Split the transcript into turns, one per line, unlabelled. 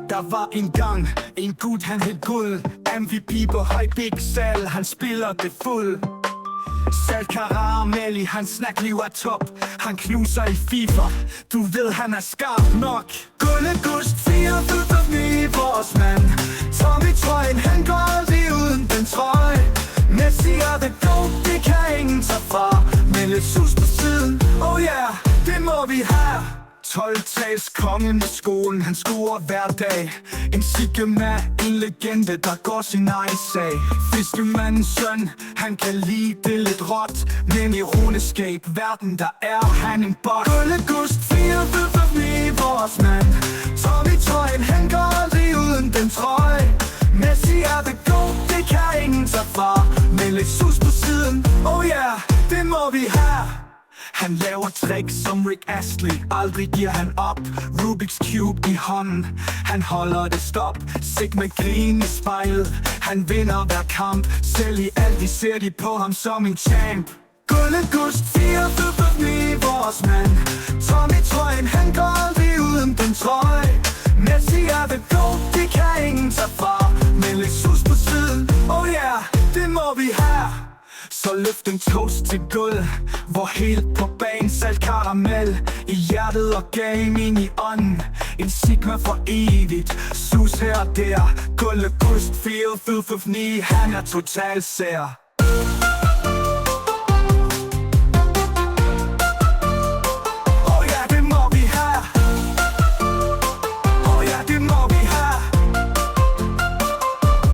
Der var engang en gut, han hed Guld. MVP på høj big sal, han spiller det fuld. Salt karamel i hans snackliv er top. Han knuser i FIFA, du ved han er skarp nok. Gullegust 4-9, vores mand. Tommy trøjen, han går aldrig uden den trøje. Messi er the GOAT, det kan ingen tage fra. Men lidt sus på siden, oh yeah, det må vi have. 12-tals kongen i skolen, han scorer hver dag. En Sigma, en legende, der går sin egen sag. Fiskemandens søn, han kan lide det lidt råt. Men ironiskab, verden der er han en bot. Gullegust 4-9, vores mand. Tommy trøjen, han går aldrig uden den trøje. Messi er the GOAT, det kan ingen tage fra. Men lidt sus på siden, oh yeah, det må vi have. Han laver tricks som Rick Astley, aldrig giver han op. Rubik's Cube i hånden, han holder det stop. Sigma grin i spejlet, han vinder hver kamp. Selv i alt de ser de på ham som en champ. Gullegust 4-9, vores mand. Tommy trøjen, han går aldrig uden den trøje. Messi er the GOAT, det kan ingen tage fra. Men lidt sus på siden, oh yeah, det må vi have. Så løft en toast til guld, hvor helt på banen salt karamel i hjertet og gaming i ånden. En Sigma for evigt, sus her og der. Gullegust 4-9, han er total sær.